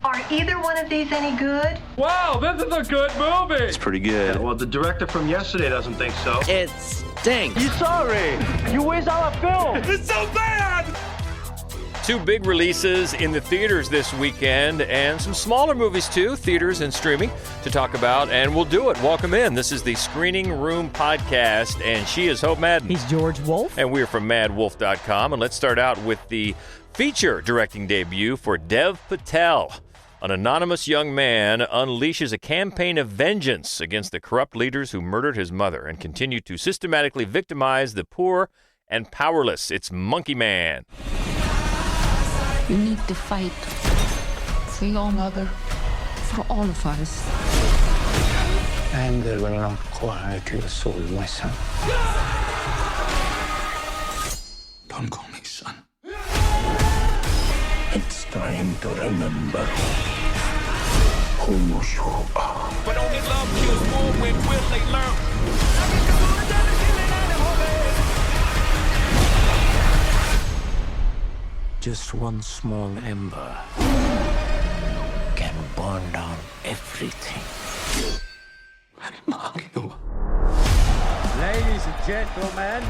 Are either one of these any good? Wow, this is a good movie. It's pretty good. Yeah, well, the director from yesterday doesn't think so. It stinks. You sorry? You waste our film. It's so bad. 2 big releases in the theaters this weekend and some smaller movies too, theaters and streaming, to talk about, and we'll do it. Welcome in. This is the Screening Room Podcast, and she is Hope Madden. He's George Wolf. And we're from madwolf.com, and let's start out with the feature directing debut for Dev Patel. An anonymous young man unleashes a campaign of vengeance against the corrupt leaders who murdered his mother and continue to systematically victimize the poor and powerless. It's Monkey Man. You need to fight for your mother, for all of us. Anger will not quiet your soul, my son. Don't call me son. It's time to remember who you are. But only love kills more when will they learn? Just one small ember can burn down everything. Mark you. Ladies and gentlemen,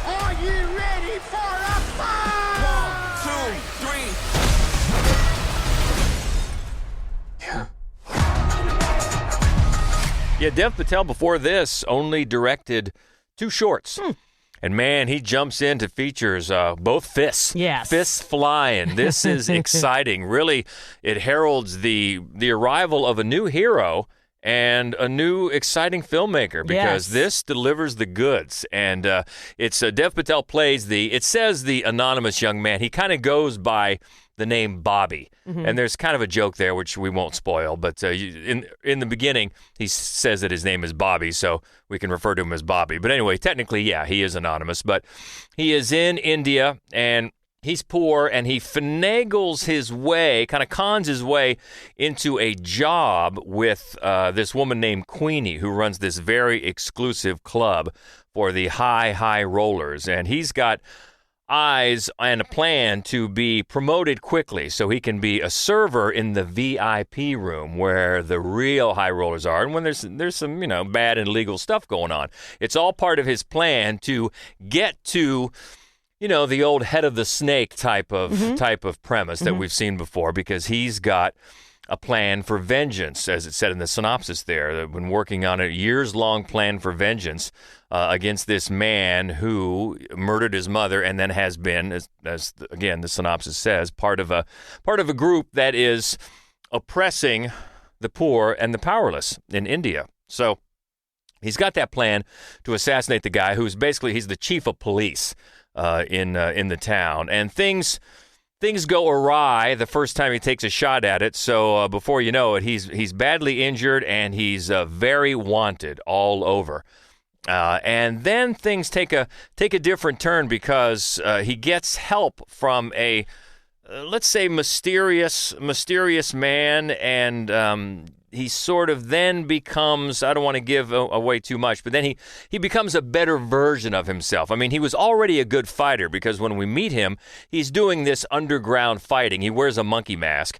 Are you ready for a fight? 1, 2, 3. Yeah, Dev Patel before this only directed 2 shorts. And man, he jumps into features, both fists. Yes. Fists flying. This is exciting. Really, it heralds the arrival of a new hero and a new exciting filmmaker, because this delivers the goods. And it's Dev Patel plays it says the anonymous young man. He kind of goes by the name Bobby. And there's kind of a joke there, which we won't spoil. But in the beginning, he says that his name is Bobby, so we can refer to him as Bobby. But anyway, technically, yeah, he is anonymous. But he is in India, and he's poor, and he finagles his way, kind of cons his way into a job with this woman named Queenie, who runs this very exclusive club for the high rollers. And he's got eyes and a plan to be promoted quickly so he can be a server in the VIP room where the real high rollers are, and when there's some bad and illegal stuff going on. It's all part of his plan to get to the old head of the snake type of premise that we've seen before, because he's got a plan for vengeance, as it said in the synopsis there. They've been working on a years-long plan for vengeance against this man who murdered his mother and then has been, as again the synopsis says, part of a group that is oppressing the poor and the powerless in India. So he's got that plan to assassinate the guy who's basically he's the chief of police in the town, and things go awry the first time he takes a shot at it. So before you know it, he's badly injured, and he's very wanted all over. And then things take a different turn, because he gets help from a let's say mysterious man, and he sort of then becomes, I don't want to give away too much, but then he becomes a better version of himself. I mean, he was already a good fighter, because when we meet him, he's doing this underground fighting. He wears a monkey mask,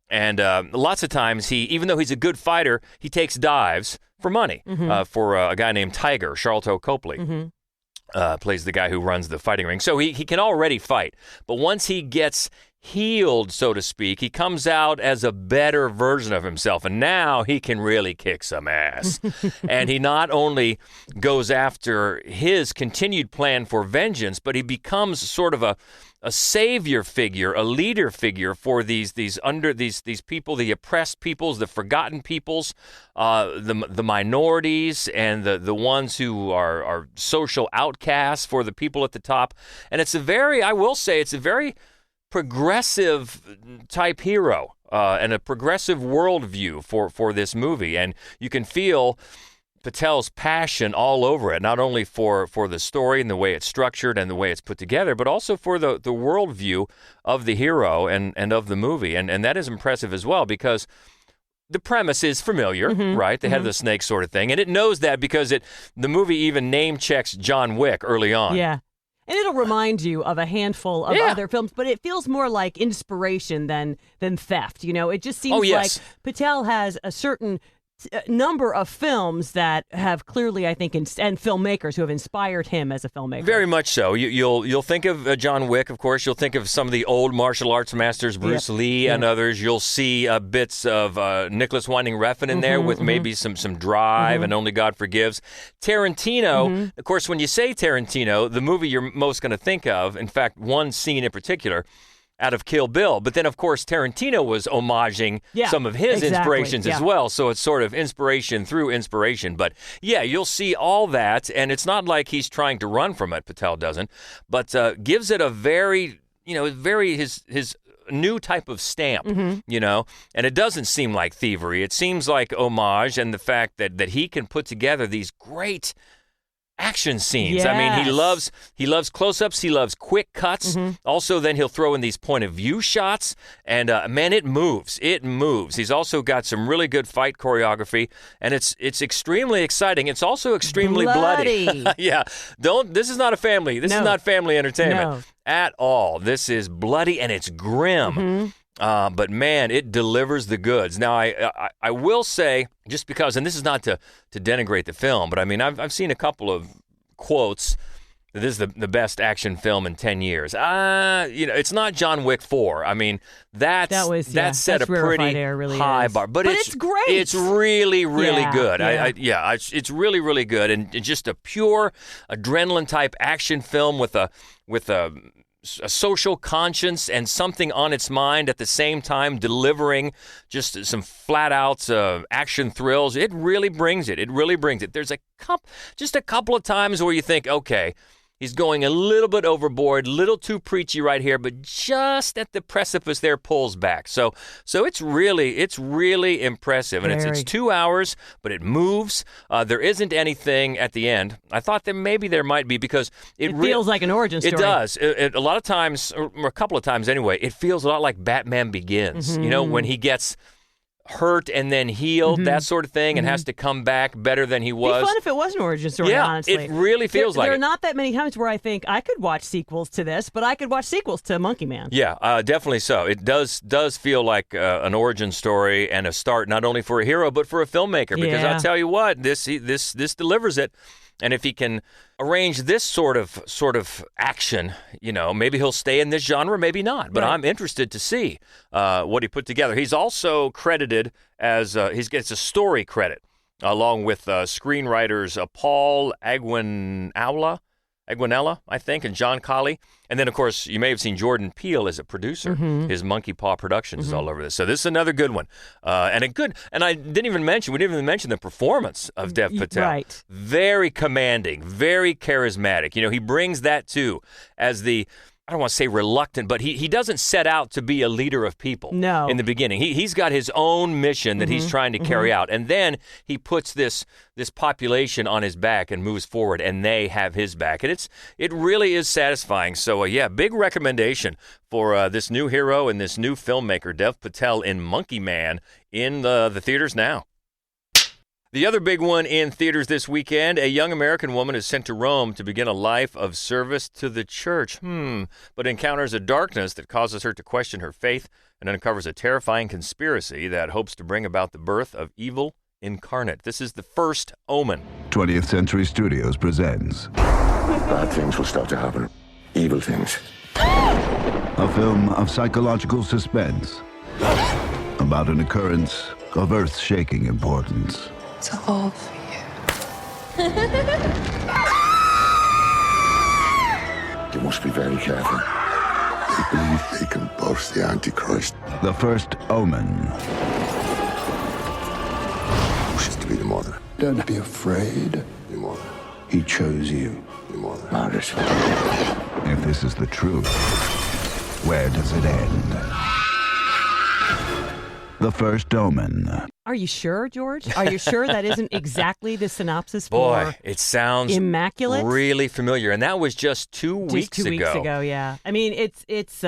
and lots of times even though he's a good fighter, he takes dives for money for a guy named Tiger. Charlton Copley plays the guy who runs the fighting ring. So he can already fight, but once he gets healed, so to speak, he comes out as a better version of himself, and now he can really kick some ass. And he not only goes after his continued plan for vengeance, but he becomes sort of a savior figure, a leader figure for these people, the oppressed peoples, the forgotten peoples, the minorities, and the ones who are social outcasts for the people at the top. And it's a very progressive type hero and a progressive worldview for this movie. And you can feel Patel's passion all over it, not only for the story and the way it's structured and the way it's put together, but also for the worldview of the hero and of the movie. And that is impressive as well, because the premise is familiar, right? The head of the snake sort of thing. And it knows that because the movie even name checks John Wick early on. Yeah. And it'll remind you of a handful of other films, but it feels more like inspiration than theft. You know, it just seems like Patel has a certain number of films that have clearly, I think, and filmmakers who have inspired him as a filmmaker. Very much so. You'll think of John Wick, of course. You'll think of some of the old martial arts masters, Bruce Lee and others. You'll see bits of Nicholas Winding Refn in there with maybe some drive and Only God Forgives. Tarantino, of course, when you say Tarantino, the movie you're most going to think of, in fact, one scene in particular, out of Kill Bill. But then, of course, Tarantino was homaging some of his inspirations as well. So it's sort of inspiration through inspiration. But yeah, you'll see all that. And it's not like he's trying to run from it, Patel doesn't, but gives it a very his new type of stamp, you know, and it doesn't seem like thievery. It seems like homage and the fact that he can put together these great action scenes. Yes. I mean, he loves close-ups. He loves quick cuts. Also, then he'll throw in these point-of-view shots, and man, it moves. It moves. He's also got some really good fight choreography, and it's extremely exciting. It's also extremely bloody. Yeah, This is not a family. This is not family entertainment at all. This is bloody and it's grim. But man, it delivers the goods. Now, I will say, just because, and this is not to denigrate the film, but I mean, I've seen a couple of quotes that this is the best action film in 10 years. You know, it's not John Wick 4. I mean, that set a pretty high bar, but it's great. It's really, really good. It's really, really good, and just a pure adrenaline type action film with a social conscience and something on its mind at the same time, delivering just some flat-out action thrills. It really brings it. It really brings it. There's just a couple of times where you think, okay, he's going a little bit overboard, a little too preachy right here, but just at the precipice there pulls back. So it's really impressive. And it's 2 hours, but it moves. There isn't anything at the end. I thought there might be, because it feels like an origin story. It does. A lot of times, or a couple of times anyway, it feels a lot like Batman Begins. You know, when he gets hurt and then healed, that sort of thing, and has to come back better than he was. It'd be fun if it was an origin story, honestly. It really feels like it. There are not that many times where I think I could watch sequels to this, but I could watch sequels to Monkey Man. Yeah, definitely so. It does feel like an origin story and a start not only for a hero, but for a filmmaker, because I'll tell you what, this delivers it. And if he can arrange this sort of action, you know, maybe he'll stay in this genre, maybe not. But I'm interested to see what he put together. He's also credited as he gets a story credit along with screenwriters Paul Aguinella, I think, and John Colley. And then, of course, you may have seen Jordan Peele as a producer. His Monkey Paw Productions is all over this. So this is another good one. And I didn't even mention the performance of Dev Patel. Right. Very commanding, very charismatic. You know, he brings that too as I don't want to say reluctant, but he doesn't set out to be a leader of people in the beginning. He's got his own mission that he's trying to carry out. And then he puts this population on his back and moves forward, and they have his back. And it really is satisfying. So, big recommendation for this new hero and this new filmmaker, Dev Patel, in Monkey Man, in the theaters now. The other big one in theaters this weekend, a young American woman is sent to Rome to begin a life of service to the church, but encounters a darkness that causes her to question her faith and uncovers a terrifying conspiracy that hopes to bring about the birth of evil incarnate. This is the first Omen. 20th Century Studios presents Bad things will start to happen. Evil things. a film of psychological suspense about an occurrence of earth-shaking importance. It's all for you. You must be very careful. They believe they can birth the Antichrist. The first Omen. She's to be the mother. Don't be afraid. The mother. He chose you. The mother. Margaret. If this is the truth, where does it end? The first Omen. Are you sure, George? Are you sure that isn't exactly the synopsis for Boy, it sounds Immaculate? really familiar. And that was just 2 weeks ago. 2 weeks ago, yeah. I mean, it's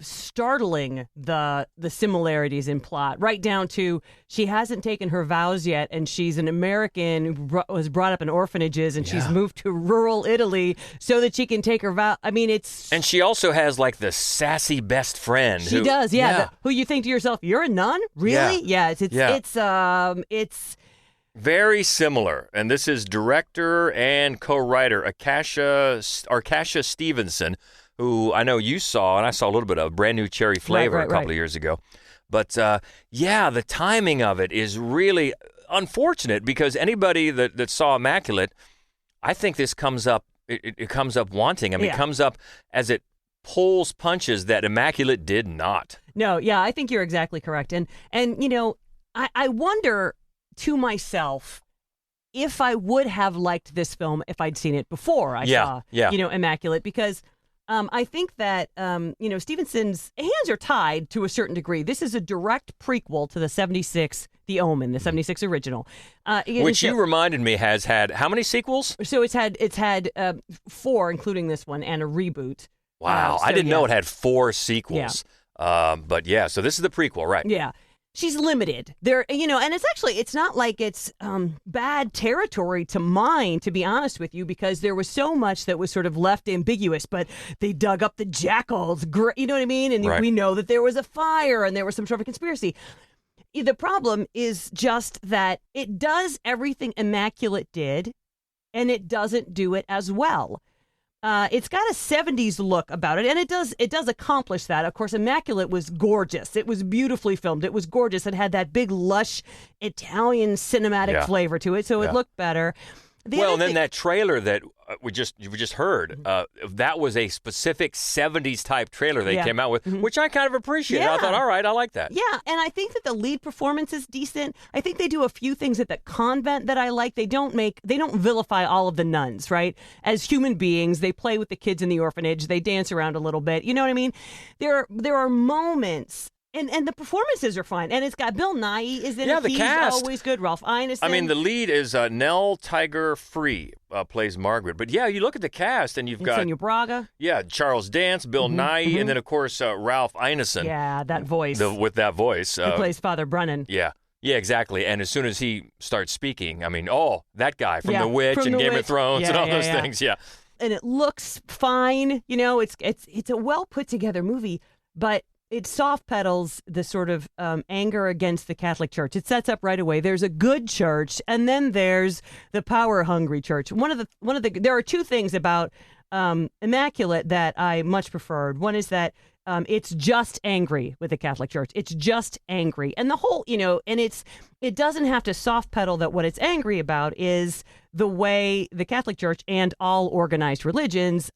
startling the similarities in plot, right down to she hasn't taken her vows yet, and she's an American who was brought up in orphanages, and she's moved to rural Italy so that she can take her vow. I mean, and she also has like the sassy best friend. She does, who you think to yourself, you're a nun, really? Yeah, it's very similar. And this is director and co-writer Acacia Stevenson, who I know you saw, and I saw a little bit of Brand New Cherry Flavor a couple of years ago. But the timing of it is really unfortunate because anybody that saw Immaculate, I think this comes up, it comes up wanting. I mean, it comes up as it pulls punches that Immaculate did not. No, I think you're exactly correct. And you know, I wonder to myself if I would have liked this film if I'd seen it before I saw, Immaculate, because I think that, Stevenson's hands are tied to a certain degree. This is a direct prequel to the 76, The Omen, the 76 original. Which you reminded me has had how many sequels? So it's had 4, including this one, and a reboot. Wow, I didn't know it had 4 sequels. Yeah. So this is the prequel, right? Yeah. She's limited there, and it's not like it's bad territory to mine, to be honest with you, because there was so much that was sort of left ambiguous, but they dug up the jackals, you know what I mean? And we know that there was a fire and there was some sort of conspiracy. The problem is just that it does everything Immaculate did, and it doesn't do it as well. It's got a 70s look about it, and it does accomplish that. Of course, Immaculate was gorgeous. It was beautifully filmed. It was gorgeous. It had that big, lush Italian cinematic flavor to it, so it looked better. That trailer that you just heard, that was a specific 70s type trailer they came out with, which I kind of appreciated. I thought, all right, I like that. Yeah, and I think that the lead performance is decent. I think they do a few things at the convent that I like. They don't vilify all of the nuns, right? As human beings, they play with the kids in the orphanage. They dance around a little bit. You know what I mean? There are moments. And the performances are fine. And it's got Bill Nighy is in it. The He's cast. Always good. Ralph Ineson. I mean, the lead is Nell Tiger Free plays Margaret. But you look at the cast and you've got Sonia Braga. Yeah, Charles Dance, Bill Nighy, and then of course Ralph Ineson. Yeah, that voice. With that voice. Who plays Father Brennan. Yeah. Yeah, exactly. And as soon as he starts speaking, I mean, that guy from The Witch and Game of Thrones and all those things. Yeah. And it looks fine. It's a well put together movie, but it soft pedals the sort of anger against the Catholic Church. It sets up right away. There's a good church, and then there's the power-hungry church. There are 2 things about Immaculate that I much preferred. One is that it's just angry with the Catholic Church. It's just angry, and the whole, and it doesn't have to soft pedal that what it's angry about is the way the Catholic Church and all organized religions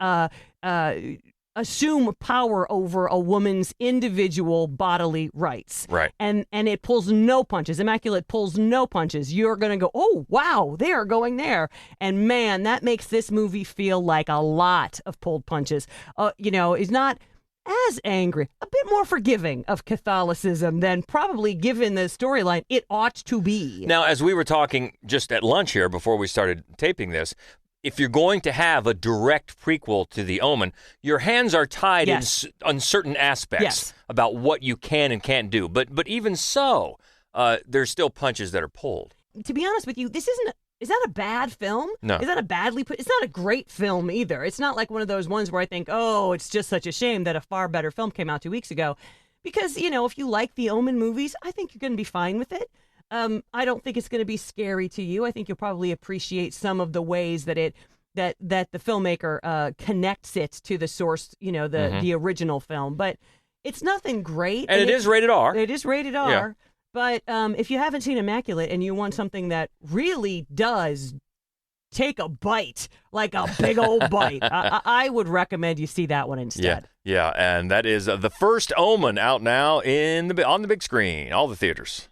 assume power over a woman's individual bodily rights. Right. And it pulls no punches. Immaculate pulls no punches. You're going to go, oh, wow, they are going there. And man, that makes this movie feel like a lot of pulled punches. Is not as angry, a bit more forgiving of Catholicism than probably, given the storyline, it ought to be. Now, as we were talking just at lunch here before we started taping this, if you're going to have a direct prequel to The Omen, your hands are tied on certain aspects about what you can and can't do. But even so, there's still punches that are pulled. To be honest with you, is that a bad film? No. Is that a badly put? It's not a great film either. It's not like one of those ones where I think, oh, it's just such a shame that a far better film came out 2 weeks ago. Because, if you like the Omen movies, I think you're going to be fine with it. I don't think it's going to be scary to you. I think you'll probably appreciate some of the ways that that the filmmaker connects it to the source, the original film. But it's nothing great. And it is rated R. It is rated R. Yeah. But if you haven't seen Immaculate and you want something that really does take a bite, like a big old bite, I would recommend you see that one instead. Yeah, and that is the first Omen out now on the big screen, all the theaters.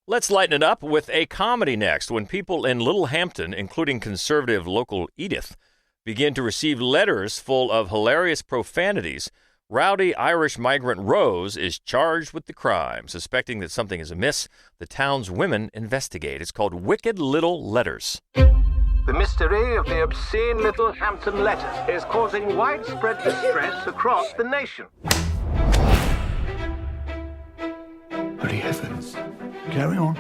Let's lighten it up with a comedy next. When people in Little Hampton, including conservative local Edith, begin to receive letters full of hilarious profanities, rowdy Irish migrant Rose is charged with the crime. Suspecting that something is amiss, the town's women investigate. It's called Wicked Little Letters. The mystery of the obscene Little Hampton letter is causing widespread distress across the nation. heavens. Carry on.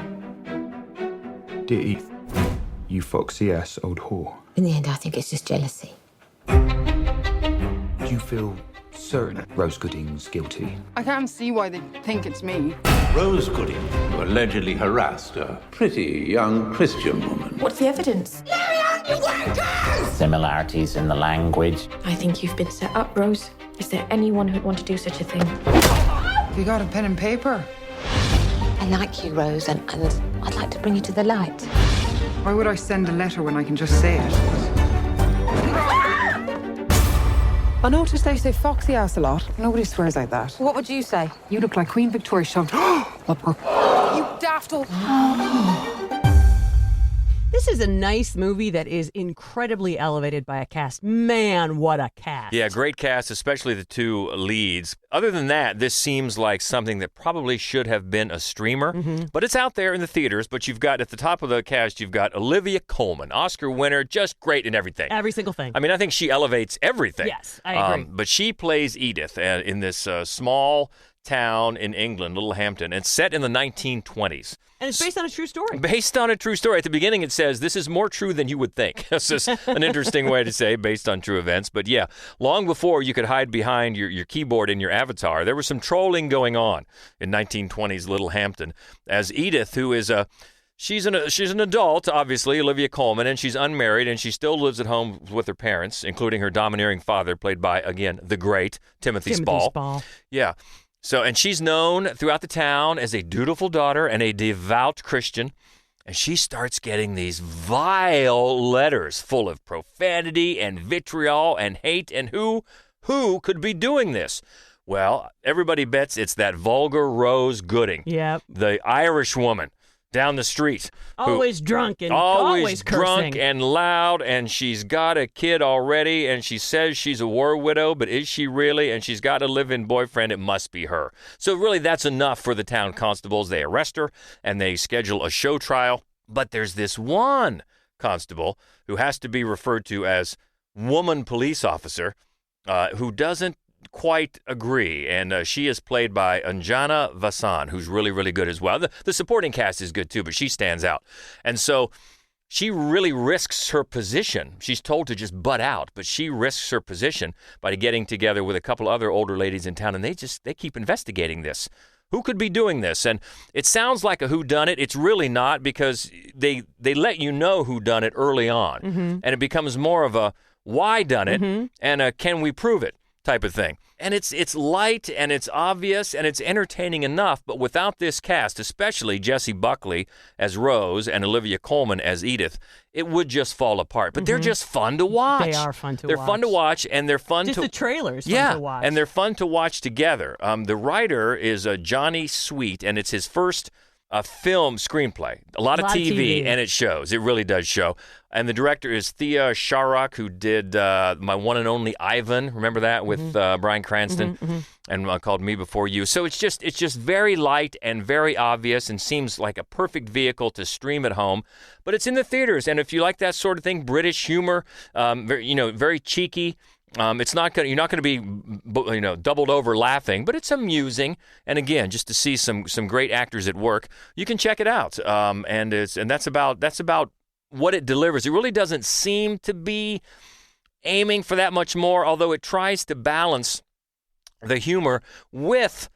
Dear Eve, you foxy ass old whore. In the end, I think it's just jealousy. Do you feel certain Rose Gooding's guilty? I can't see why they think it's me. Rose Gooding, who allegedly harassed a pretty young Christian woman. What's the evidence? Similarities in the language. I think you've been set up, Rose. Is there anyone who'd want to do such a thing? You got a pen and paper? I like you, Rose, and I'd like to bring you to the light. Why would I send a letter when I can just say it? I noticed they say foxy ass a lot. Nobody swears like that. What would you say? You look like Queen Victoria shoved up her. You daft old... This is a nice movie that is incredibly elevated by a cast. Man, what a cast. Yeah, great cast, especially the two leads. Other than that, this seems like something that probably should have been a streamer, but it's out there in the theaters. But you've got, at the top of the cast, you've got Olivia Colman, Oscar winner, just great in everything. Every single thing. I mean, I think she elevates everything. Yes, I agree. But she plays Edith in this small town in England, Littlehampton, and set in the 1920s. And it's based on a true story. Based on a true story. At the beginning, it says, this is more true than you would think. This is an interesting way to say based on true events. But yeah, long before you could hide behind your keyboard in your avatar, there was some trolling going on in 1920s Littlehampton as Edith, who is she's an adult, obviously, Olivia Colman, and she's unmarried, and she still lives at home with her parents, including her domineering father, played by, again, the great Timothy Spall. Yeah. So, and she's known throughout the town as a dutiful daughter and a devout Christian. And she starts getting these vile letters full of profanity and vitriol and hate. And who could be doing this? Well, everybody bets it's that vulgar Rose Gooding. Yep. The Irish woman down the street. Always drunk and always cursing. Drunk and loud, and she's got a kid already, and she says she's a war widow, but is she really? And she's got a live-in boyfriend. It must be her. So really, that's enough for the town constables. They arrest her, and they schedule a show trial. But there's this one constable who has to be referred to as woman police officer who doesn't quite agree, and she is played by Anjana Vasan, who's really, really good as well. The supporting cast is good too, but she stands out. And so she really risks her position. She's told to just butt out, but she risks her position by getting together with a couple other older ladies in town, and they keep investigating this. Who could be doing this? And it sounds like a whodunit. It's really not, because they let you know who done it early on, and it becomes more of a why done it and a can we prove it type of thing. And it's light and it's obvious and it's entertaining enough, but without this cast, especially Jessie Buckley as Rose and Olivia Colman as Edith, it would just fall apart. But they're just fun to watch. They are fun to watch. They're fun to watch, and they're fun just to... the trailers fun to watch. And they're fun to watch together. The writer is Johnny Sweet, and it's his first film screenplay. A lot of TV, and it shows. It really does show. And the director is Thea Sharrock, who did My One and Only Ivan. Remember that with Bryan Cranston, and called Me Before You. So it's just very light and very obvious, and seems like a perfect vehicle to stream at home. But it's in the theaters, and if you like that sort of thing, British humor, very cheeky. It's not going. You're not going to be, doubled over laughing, but it's amusing. And again, just to see some great actors at work, you can check it out. And that's about what it delivers. It really doesn't seem to be aiming for that much more, although it tries to balance the humor with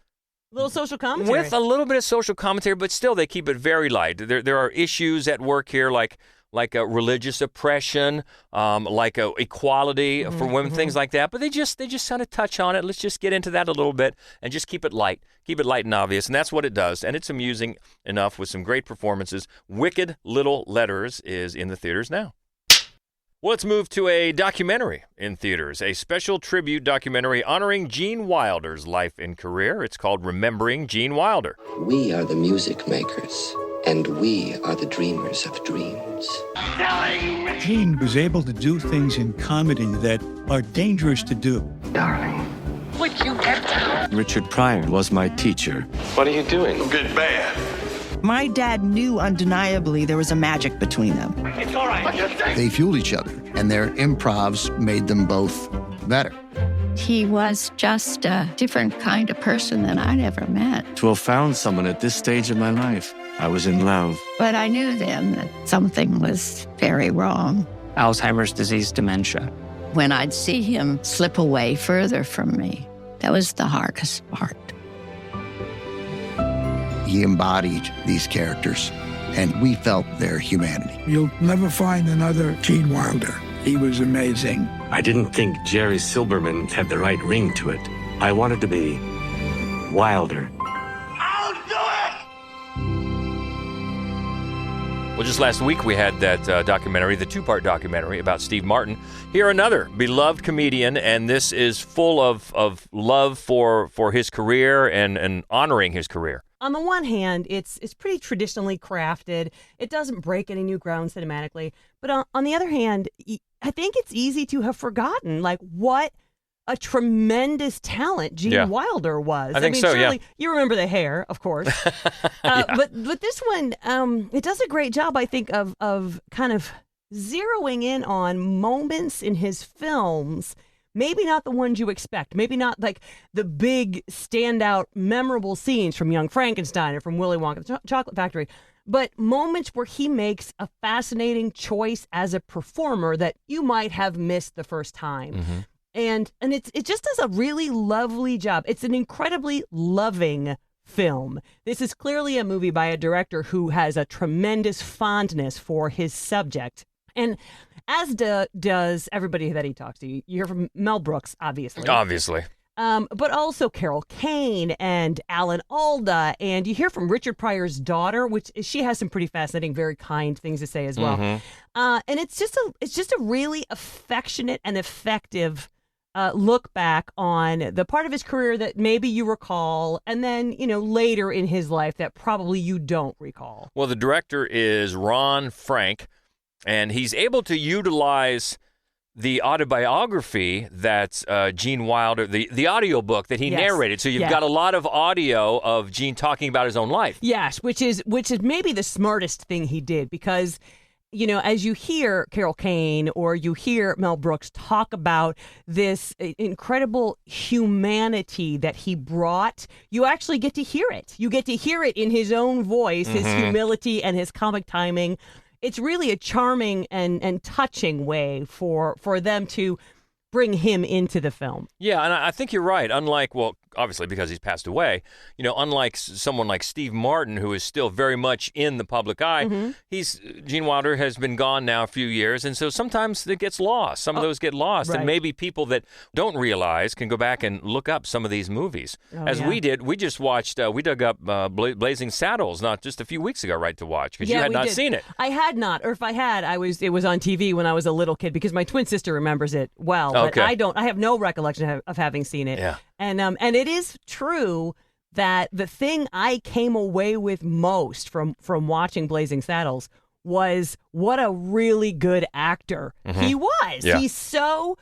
little social commentary. With a little bit of social commentary, but still they keep it very light. There are issues at work here like a religious oppression, like a equality for women, things like that. But they just kind of touch on it. Let's just get into that a little bit and just keep it light and obvious. And that's what it does. And it's amusing enough with some great performances. Wicked Little Letters is in the theaters now. Well, let's move to a documentary in theaters, a special tribute documentary honoring Gene Wilder's life and career. It's called Remembering Gene Wilder. We are the music makers, and we are the dreamers of dreams. Gene was able to do things in comedy that are dangerous to do. Darling. Would you get down? Richard Pryor was my teacher. What are you doing? Good bad. My dad knew undeniably there was a magic between them. It's all right. They fueled each other, and their improvs made them both better. He was just a different kind of person than I'd ever met. To have found someone at this stage of my life, I was in love. But I knew then that something was very wrong. Alzheimer's disease, dementia. When I'd see him slip away further from me, that was the hardest part. He embodied these characters, and we felt their humanity. You'll never find another Gene Wilder. He was amazing. I didn't think Jerry Silberman had the right ring to it. I wanted to be Wilder. Well, just last week we had that documentary, the two-part documentary about Steve Martin. Here another beloved comedian, and this is full of love for his career and honoring his career. On the one hand, it's pretty traditionally crafted. It doesn't break any new ground cinematically. But on the other hand, I think it's easy to have forgotten, like, what a tremendous talent Gene Wilder was. I mean, so, surely yeah. You remember the hair, of course. But this one, it does a great job, I think, of kind of zeroing in on moments in his films. Maybe not the ones you expect. Maybe not like the big, standout, memorable scenes from Young Frankenstein or from Willy Wonka's Chocolate Factory, but moments where he makes a fascinating choice as a performer that you might have missed the first time. Mm-hmm. And it just does a really lovely job. It's an incredibly loving film. This is clearly a movie by a director who has a tremendous fondness for his subject. And as does everybody that he talks to. You hear from Mel Brooks, obviously. But also Carol Kane and Alan Alda. And you hear from Richard Pryor's daughter, which she has some pretty fascinating, very kind things to say as well. Mm-hmm. And it's just a really affectionate and effective look back on the part of his career that maybe you recall, and then, later in his life that probably you don't recall. Well, the director is Ron Frank, and he's able to utilize the autobiography that Gene Wilder, the audio book that he narrated. So you've got a lot of audio of Gene talking about his own life. Yes, which is maybe the smartest thing he did, because as you hear Carol Kane or you hear Mel Brooks talk about this incredible humanity that he brought, you actually get to hear it. You get to hear it in his own voice, his humility and his comic timing. It's really a charming and touching way for them to bring him into the film. Yeah, and I think you're right. Unlike, well, obviously because he's passed away, unlike someone like Steve Martin, who is still very much in the public eye, Gene Wilder has been gone now a few years, and so sometimes it gets lost. Some of those get lost, and maybe people that don't realize can go back and look up some of these movies. We did. We just watched, we dug up Blazing Saddles not just a few weeks ago, right, to watch, because you had not seen it. I had not, or if I had, it was on TV when I was a little kid, because my twin sister remembers it well. But I have no recollection of having seen it. Yeah. And it is true that the thing I came away with most from watching Blazing Saddles was what a really good actor he was. Yeah. He's so...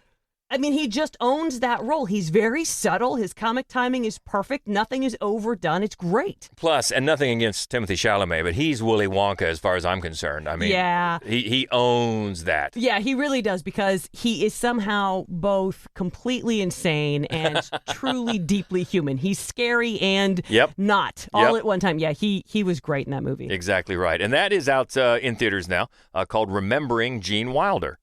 he just owns that role. He's very subtle. His comic timing is perfect. Nothing is overdone. It's great. Plus, and nothing against Timothy Chalamet, but he's Willy Wonka as far as I'm concerned. He owns that. Yeah, he really does, because he is somehow both completely insane and truly deeply human. He's scary and not all at one time. Yeah, he was great in that movie. Exactly right. And that is out in theaters now, called Remembering Gene Wilder.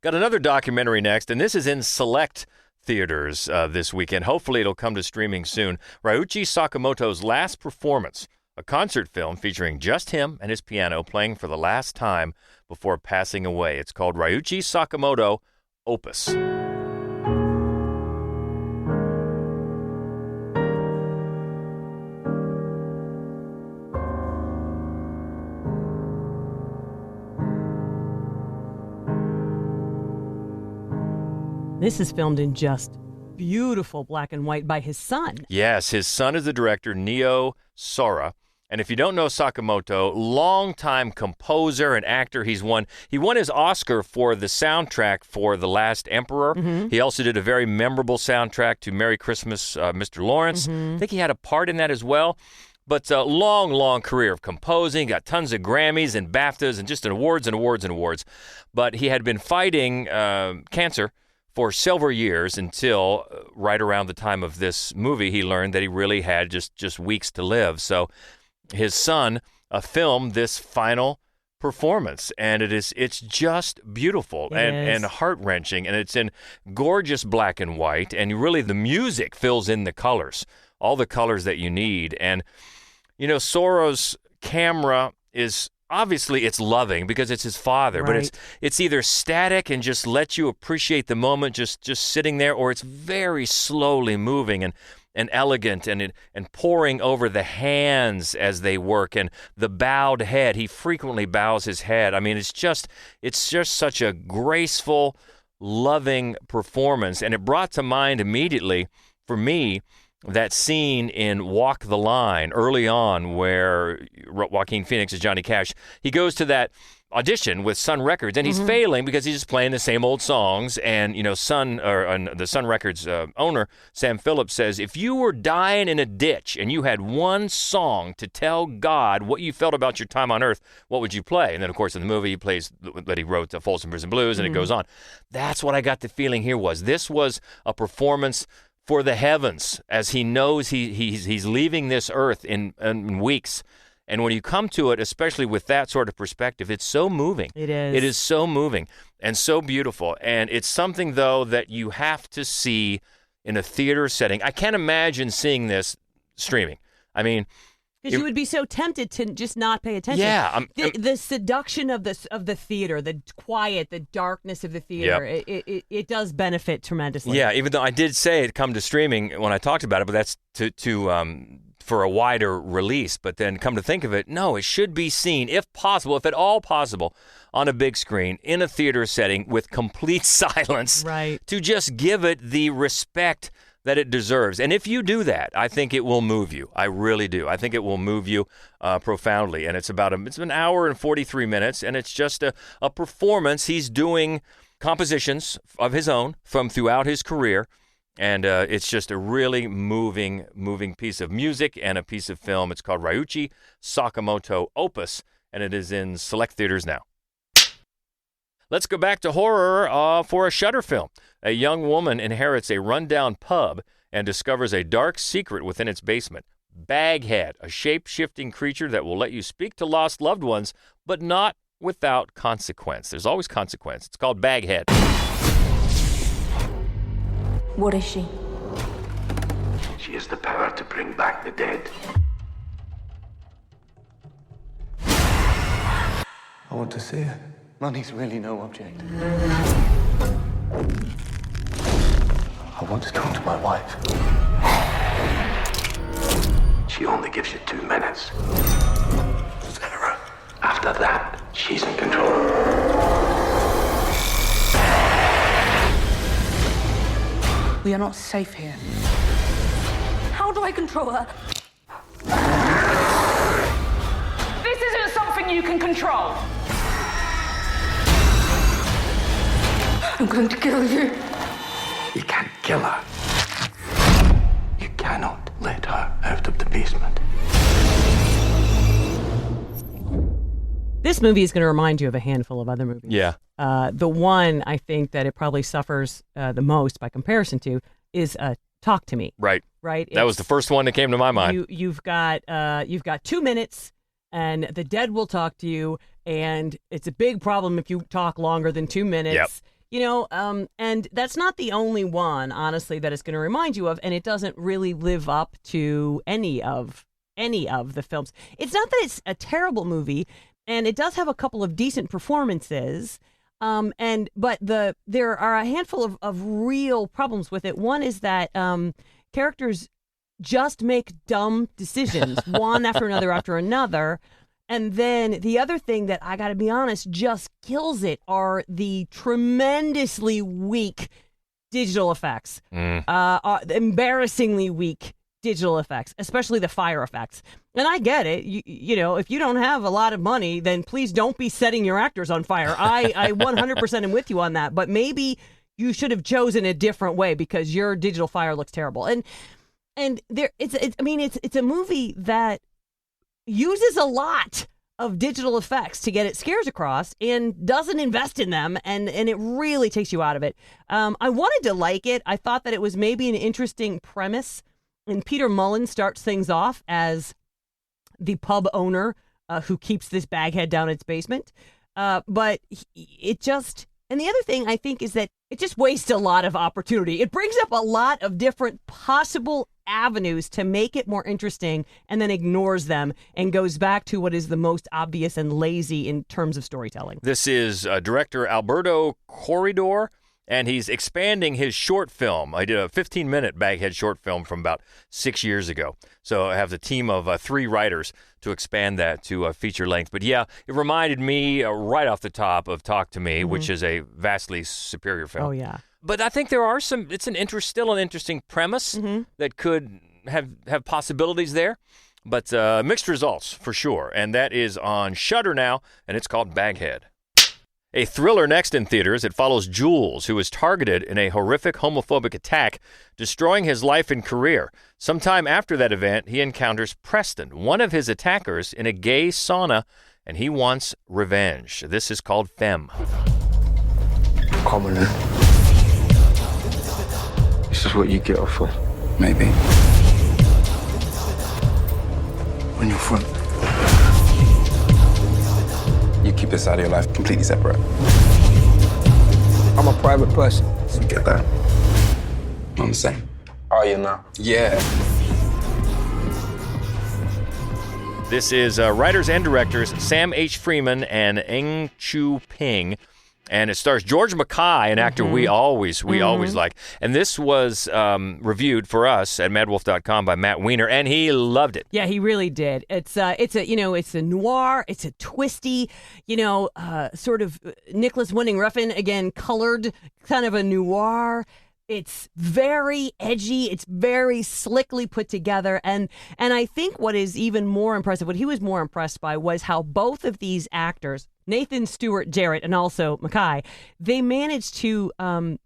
Got another documentary next, and this is in select theaters this weekend. Hopefully it'll come to streaming soon. Ryuichi Sakamoto's Last Performance, a concert film featuring just him and his piano playing for the last time before passing away. It's called Ryuichi Sakamoto Opus. This is filmed in just beautiful black and white by his son. Yes, his son is the director, Neo Sora. And if you don't know Sakamoto, longtime composer and actor, he won his Oscar for the soundtrack for The Last Emperor. He also did a very memorable soundtrack to Merry Christmas, Mr. Lawrence. I think he had a part in that as well. But a long, long career of composing, got tons of Grammys and BAFTAs and just awards and awards and awards. But he had been fighting cancer for several years until right around the time of this movie, he learned that he really had just weeks to live. So his son filmed this final performance, and it's just beautiful and heart-wrenching, and it's in gorgeous black and white, and really the music fills in the colors, all the colors that you need. And Soro's camera is obviously it's loving because it's his father, right. But it's either static and just lets you appreciate the moment just sitting there, or it's very slowly moving and elegant and pouring over the hands as they work, and the bowed head. He frequently bows his head. I mean, it's just such a graceful, loving performance, and it brought to mind immediately for me that scene in Walk the Line early on where Joaquin Phoenix is Johnny Cash. He goes to that audition with Sun Records, and he's failing because he's just playing the same old songs. And the Sun Records owner, Sam Phillips, says, if you were dying in a ditch and you had one song to tell God what you felt about your time on Earth, what would you play? And then, of course, in the movie, he plays that he wrote Folsom Prison Blues, and it goes on. That's what I got the feeling here was. This was a performance for the heavens, as he knows he's leaving this earth in weeks. And when you come to it, especially with that sort of perspective, it's so moving. It is. It is so moving and so beautiful. And it's something, though, that you have to see in a theater setting. I can't imagine seeing this streaming. I mean, because you would be so tempted to just not pay attention. Yeah, the seduction of the theater, the quiet, the darkness of the theater, it does benefit tremendously. Yeah, even though I did say it come to streaming when I talked about it, but that's for a wider release. But then come to think of it, no, it should be seen, if possible, if at all possible, on a big screen in a theater setting with complete silence, right, to just give it the respect that it deserves. And if you do that, I think it will move you. I really do. I think it will move you profoundly. And it's an hour and 43 minutes, and it's just a performance. He's doing compositions of his own from throughout his career, and it's just a really moving piece of music and a piece of film. It's called Ryuichi Sakamoto Opus, and it is in select theaters now. Let's go back to horror for a Shudder film. A young woman inherits a rundown pub and discovers a dark secret within its basement. Baghead, a shape-shifting creature that will let you speak to lost loved ones, but not without consequence. There's always consequence. It's called Baghead. What is she? She has the power to bring back the dead. I want to see her. Money's really no object. I want to talk to my wife. She only gives you 2 minutes. Sarah. After that, she's in control. We are not safe here. How do I control her? This isn't something you can control. I'm going to kill you. You can't kill her. You cannot let her out of the basement. This movie is going to remind you of a handful of other movies. Yeah. The one I think that it probably suffers the most by comparison to is Talk to Me. Right. Right. That was the first one that came to my mind. You've got 2 minutes, and the dead will talk to you, and it's a big problem if you talk longer than 2 minutes. Yep. And that's not the only one, honestly, that it's going to remind you of, and it doesn't really live up to any of the films. It's not that it's a terrible movie, and it does have a couple of decent performances, but there are a handful of real problems with it. One is that characters just make dumb decisions, one after another. And then the other thing that I got to be honest just kills it are the tremendously weak digital effects, embarrassingly weak digital effects, especially the fire effects. And I get it. You know, if you don't have a lot of money, then please don't be setting your actors on fire. I 100% am with you on that. But maybe you should have chosen a different way because your digital fire looks terrible. And there, it's a movie that uses a lot of digital effects to get its scares across and doesn't invest in them, and it really takes you out of it. I wanted to like it. I thought that it was maybe an interesting premise, and Peter Mullen starts things off as the pub owner who keeps this baghead down its basement. But it just... And the other thing I think is that it just wastes a lot of opportunity. It brings up a lot of different possible avenues to make it more interesting and then ignores them and goes back to what is the most obvious and lazy in terms of storytelling. This is director Alberto Corredor, and he's expanding his short film. I did a 15-minute Baghead short film from about 6 years ago. So I have the team of 3 writers to expand that to a feature length. But yeah, it reminded me right off the top of Talk to Me, which is a vastly superior film. Oh, yeah. But I think there are it's still an interesting premise that could have possibilities there. But mixed results for sure. And that is on Shudder now, and it's called Baghead. A thriller next in theaters. It follows Jules, who is targeted in a horrific homophobic attack, destroying his life and career. Sometime after that event, he encounters Preston, one of his attackers, in a gay sauna, and he wants revenge. This is called Femme. Commoner. This is what you get off for. Maybe. When you're front. You keep this side of your life completely separate. I'm a private person. You get that? I'm the same. Are you now? Yeah. This is writers and directors Sam H. Freeman and Eng Chu Ping. And it stars George Mackay, an actor we always like. And this was reviewed for us at madwolf.com by Matt Weiner, and he loved it. Yeah, he really did. It's a noir, it's a twisty, sort of Nicholas Winding Refn, again, colored kind of a noir. It's very edgy. It's very slickly put together. And I think what is even more impressive, what he was more impressed by, was how both of these actors, Nathan Stewart Jarrett and also Mackay, they managed to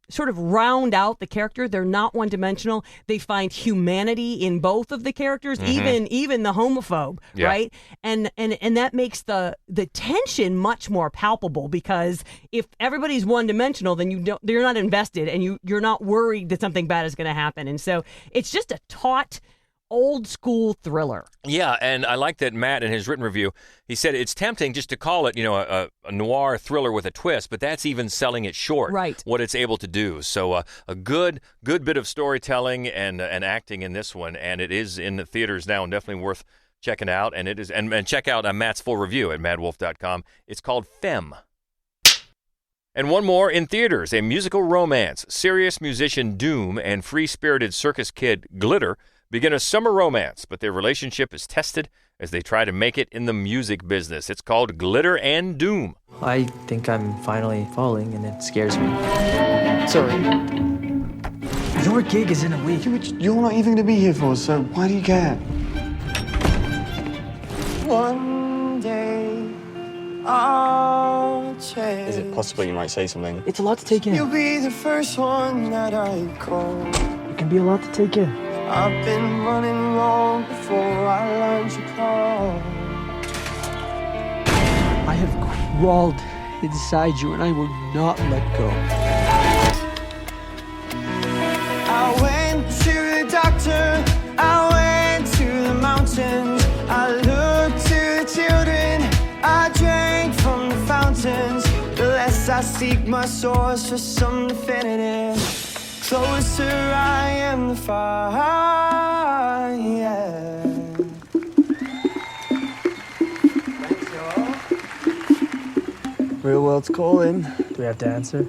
sort of round out the character. They're not one-dimensional. They find humanity in both of the characters, even the homophobe, right? And that makes the tension much more palpable, because if everybody's one-dimensional, then you're not invested, and you're not worried that something bad is going to happen. And so it's just a taut, old school thriller. Yeah, and I like that Matt, in his written review, he said it's tempting just to call it, a noir thriller with a twist, but that's even selling it short. Right. What it's able to do. So a good bit of storytelling and acting in this one, and it is in the theaters now, and definitely worth checking out. And it is, and check out Matt's full review at madwolf.com. It's called Femme. And one more in theaters, a musical romance. Serious musician Doom and free-spirited circus kid Glitter begin a summer romance, but their relationship is tested as they try to make it in the music business. It's called Glitter and Doom. I think I'm finally falling, and it scares me. Sorry. Your gig is in a week. You're not even going to be here for, so why do you care? One day I'll change. Is it possible you might say something? It's a lot to take in. You'll be the first one that I call. It can be a lot to take in. I've been running long before I learned to crawl. I have crawled inside you, and I will not let go. I went to the doctor, I went to the mountains, I looked to the children, I drank from the fountains. The less I seek my source for some definitive, closer I am the fire, yeah. Thanks, y'all. Real world's calling. Do we have to answer?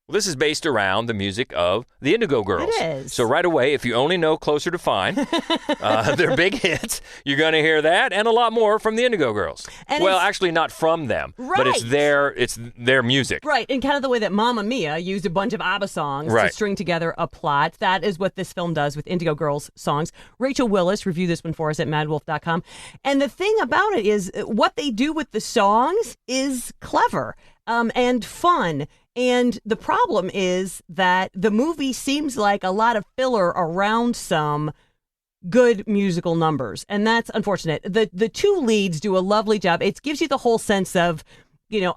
Well, this is based around the music of the Indigo Girls. It is. So right away, if you only know Closer to Fine, their big hits, you're going to hear that and a lot more from the Indigo Girls. And well, actually not from them, but it's their music. Right, in kind of the way that Mamma Mia used a bunch of ABBA songs to string together a plot. That is what this film does with Indigo Girls songs. Rachel Willis reviewed this one for us at madwolf.com. And the thing about it is what they do with the songs is clever and fun. And the problem is that the movie seems like a lot of filler around some good musical numbers, and that's unfortunate. The two leads do a lovely job. It gives you the whole sense of,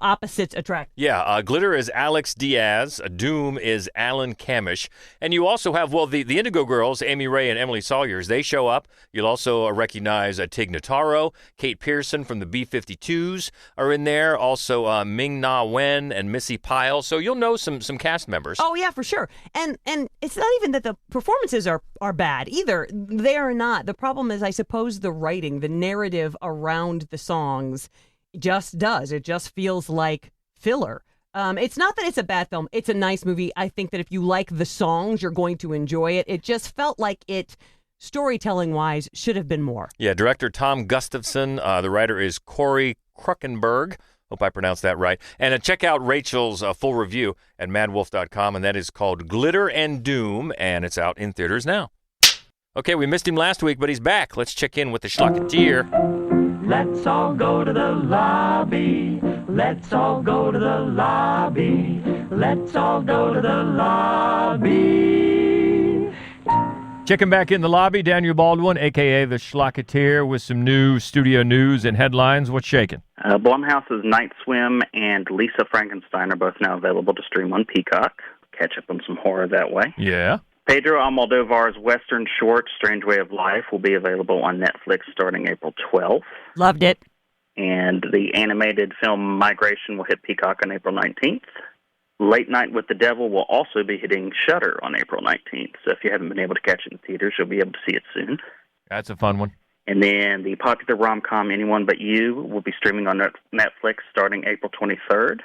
opposites attract. Yeah, Glitter is Alex Diaz. Doom is Alan Kamish. And you also have, the Indigo Girls, Amy Ray and Emily Sawyers, they show up. You'll also recognize Tig Notaro, Kate Pearson from the B-52s are in there. Also Ming-Na Wen and Missy Pyle. So you'll know some cast members. Oh, yeah, for sure. And it's not even that the performances are bad either. They are not. The problem is, I suppose, the writing, the narrative around the songs just does. It just feels like filler. It's not that it's a bad film. It's a nice movie. I think that if you like the songs, you're going to enjoy it. It just felt like it, storytelling-wise, should have been more. Yeah, director Tom Gustafson. The writer is Corey Kruckenberg. Hope I pronounced that right. And check out Rachel's full review at madwolf.com, and that is called Glitter and Doom, and it's out in theaters now. Okay, we missed him last week, but he's back. Let's check in with the Schlocketeer. Let's all go to the lobby. Let's all go to the lobby. Let's all go to the lobby. Checking back in the lobby, Daniel Baldwin, a.k.a. the Schlocketeer, with some new studio news and headlines. What's shaking? Blumhouse's Night Swim and Lisa Frankenstein are both now available to stream on Peacock. Catch up on some horror that way. Yeah. Pedro Almodovar's Western short, Strange Way of Life, will be available on Netflix starting April 12th. Loved it. And the animated film Migration will hit Peacock on April 19th. Late Night with the Devil will also be hitting Shudder on April 19th. So if you haven't been able to catch it in theaters, you'll be able to see it soon. That's a fun one. And then the popular rom-com Anyone But You will be streaming on Netflix starting April 23rd.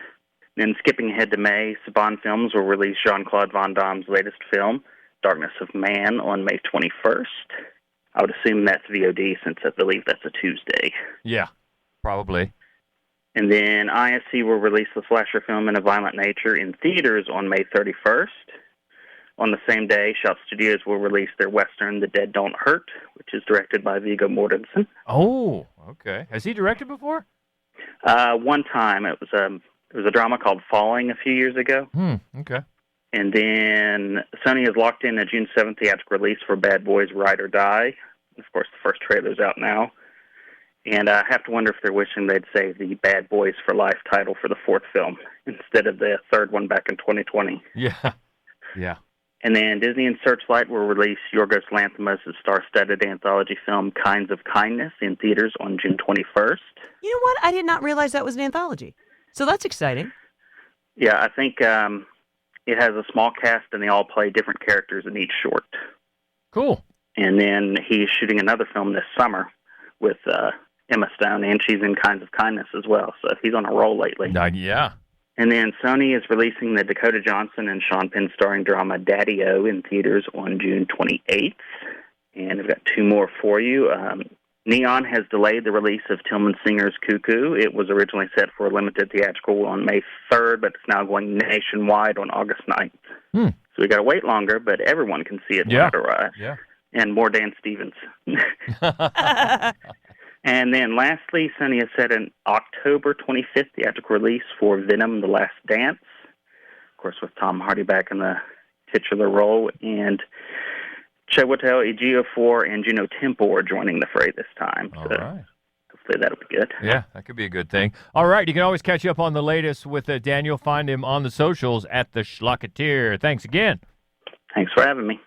Then skipping ahead to May, Saban Films will release Jean-Claude Van Damme's latest film, Darkness of Man, on May 21st. I would assume that's VOD since I believe that's a Tuesday. Yeah, probably. And then ISC will release the slasher film In a Violent Nature in theaters on May 31st. On the same day, Shout Studios will release their Western, The Dead Don't Hurt, which is directed by Viggo Mortensen. Oh, okay. Has he directed before? One time. It was a drama called Falling a few years ago. Okay. And then Sony has locked in a June 7th theatrical release for Bad Boys Ride or Die. Of course, the first trailer's out now. And I have to wonder if they're wishing they'd save the Bad Boys for Life title for the fourth film instead of the third one back in 2020. Yeah. And then Disney and Searchlight will release Yorgos Lanthimos' star-studded anthology film Kinds of Kindness in theaters on June 21st. You know what? I did not realize that was an anthology. So that's exciting. Yeah, I think it has a small cast, and they all play different characters in each short. Cool. And then he's shooting another film this summer with Emma Stone, and she's in Kinds of Kindness as well. So he's on a roll lately. Yeah. And then Sony is releasing the Dakota Johnson and Sean Penn starring drama Daddy-O in theaters on June 28th. And I've got two more for you. Neon has delayed the release of Tillman Singer's Cuckoo. It was originally set for a limited theatrical on May 3rd, but it's now going nationwide on August 9th. So we got to wait longer, but everyone can see it when it arrives. Yeah. And more Dan Stevens. And then lastly, Sony has set an October 25th theatrical release for Venom: The Last Dance. Of course, with Tom Hardy back in the titular role. And Chiwetel Ejiofor and Juno Temple are joining the fray this time. All right. Hopefully that'll be good. Yeah, that could be a good thing. All right, you can always catch up on the latest with Daniel. Find him on the socials at the Schlocketeer. Thanks again. Thanks for having me.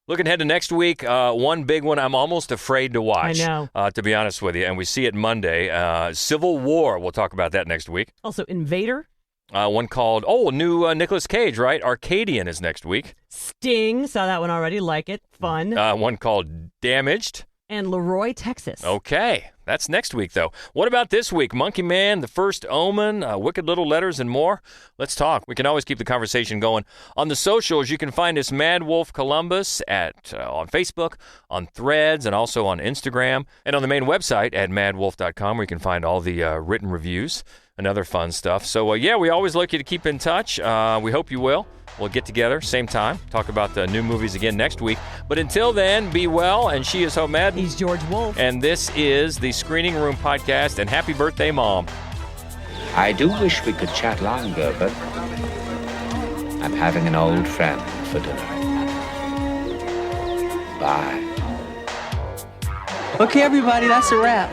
Looking ahead to next week, one big one I'm almost afraid to watch. I know. To be honest with you, and we see it Monday. Civil War. We'll talk about that next week. Also, Invader. One called, new Nicolas Cage, right? Arcadian is next week. Sting. Saw that one already. Like it. Fun. One called Damaged. And Leroy, Texas. Okay. That's next week, though. What about this week? Monkey Man, The First Omen, Wicked Little Letters, and more? Let's talk. We can always keep the conversation going. On the socials, you can find us Mad Wolf Columbus on Facebook, on Threads, and also on Instagram. And on the main website at madwolf.com, where you can find all the written reviews and other fun stuff. So, we always like you to keep in touch. We hope you will. We'll get together, same time, talk about the new movies again next week. But until then, be well. And she is Hope Madden. He's George Wolf. And this is the Screening Room Podcast. And happy birthday, Mom. I do wish we could chat longer, but I'm having an old friend for dinner. Bye. Okay, everybody, that's a wrap.